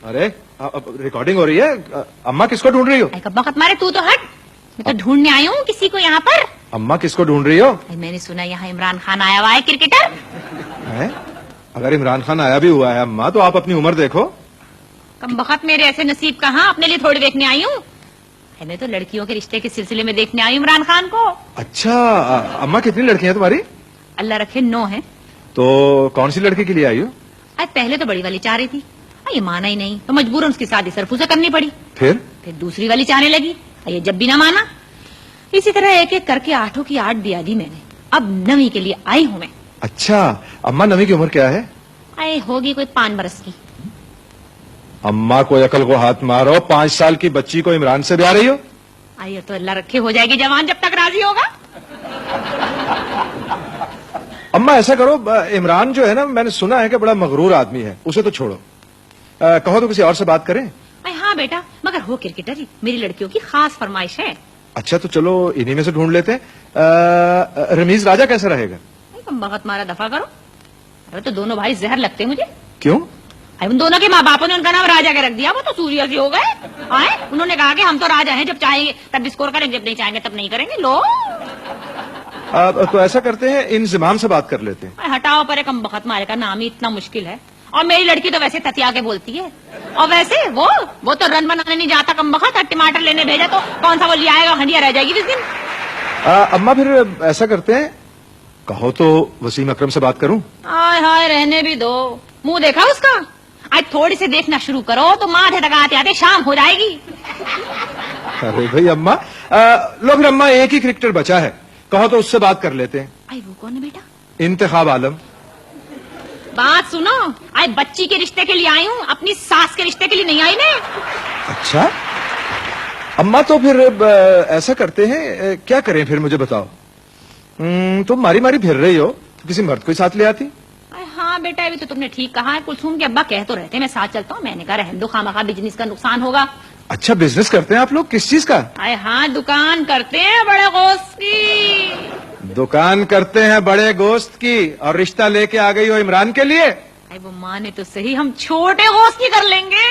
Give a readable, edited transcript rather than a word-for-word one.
अरे रिकॉर्डिंग हो रही है। अम्मा किसको ढूंढ रही हो? बखत मारे तू तो हट, मैं तो ढूंढने आई हूँ किसी को यहाँ पर। अम्मा किसको ढूंढ रही हो? मैंने सुना यहाँ इमरान खान आया हुआ है, क्रिकेटर है? अगर इमरान खान आया भी हुआ है अम्मा तो आप अपनी उम्र देखो। कम बखत मेरे ऐसे नसीब कहाँ, अपने लिए थोड़ी देखने आई हूँ। मैं तो लड़कियों के रिश्ते के सिलसिले में देखने आई इमरान खान को। अच्छा अम्मा कितनी लड़कियां तुम्हारी? अल्लाह रखे 9 है। तो कौन सी लड़की के लिए आई हो? आज पहले तो बड़ी वाली चाह रही थी, ये माना ही नहीं तो मजबूरन उसकी शादी सरफू से करनी पड़ी। फिर दूसरी वाली चाहने लगी, ये जब भी ना माना। इसी तरह एक एक करके 8 की 8 दिया दी मैंने। अब 9वीं के लिए आई हूँ मैं। अच्छा अम्मा 9वीं की उम्र क्या है? आए होगी कोई 5 बरस की। अम्मा को अकल को हाथ मारो, 5 साल की बच्ची को इमरान से ब्याह रही हो? आइए तो अल्लाह रखे हो जाएगी जवान जब तक राजी होगा। अम्मा ऐसा करो, इमरान जो है ना मैंने सुना है कि बड़ा मगरूर आदमी है, उसे तो छोड़ो। कहो तो किसी और से बात करें। हाँ बेटा, मगर हो क्रिकेटर ही, मेरी लड़कियों की खास फरमाइश है। अच्छा तो चलो इन्हीं में से ढूंढ लेते हैं। रमीज राजा कैसा रहेगा? बहुत मारा दफा करो। अरे तो दोनों भाई जहर लगते मुझे। क्यों? उन दोनों के माँ बापों ने उनका नाम राजा के रख दिया, वो तो सूर्य से हो गए। आए उन्होंने कहा कि हम तो राजा हैं, जब चाहेंगे तब स्कोर करेंगे, जब नहीं चाहेंगे तब नहीं करेंगे। लो तो ऐसा करते हैं, इंजमाम से बात कर लेते हैं। हटाओ परे, कम बखत मारे का नाम ही इतना मुश्किल है। और मेरी लड़की तो वैसे ततिया के बोलती है। और वैसे वो तो रन बनाने नहीं जाता कम बखत, टमाटर लेने भेजा तो कौन सा वो ले आएगा, हंडिया रह जाएगी इस दिन। अम्मा फिर ऐसा करते हैं, कहो तो वसीम अकरम से बात करूं? हाय हाय रहने भी दो, मुंह देखा उसका। आज थोड़ी से देखना शुरू करो तो माथे तक आते आते शाम हो जाएगी। अरे भाई अम्मा, लो फिर अम्मा एक ही क्रिकेटर बचा है, कहो तो उससे बात कर लेते हैं। आई वो कौन है बेटा? इंतखाब आलम। बात सुनो, आई बच्ची के रिश्ते के लिए आई हूँ, अपनी सास के रिश्ते के लिए नहीं आई मैं। अच्छा अम्मा तो फिर ऐसा करते हैं, क्या करें फिर मुझे बताओ। तुम मारी मारी फिर रही हो तो किसी मर्द को साथ ले आती। हाँ बेटा, अभी तो तुमने ठीक कहा है। कुलसूम के अब्बा कह तो रहते मैं साथ चलता हूँ, मैंने कहा रहने दो, खामखा बिजनेस का नुकसान होगा। अच्छा बिजनेस करते हैं आप लोग? किस चीज का? अरे हाँ, दुकान करते हैं बड़े गोश्त की। दुकान करते हैं बड़े गोश्त की, और रिश्ता लेके आ गई हो इमरान के लिए? वो माने तो सही, हम छोटे गोश्त की कर लेंगे।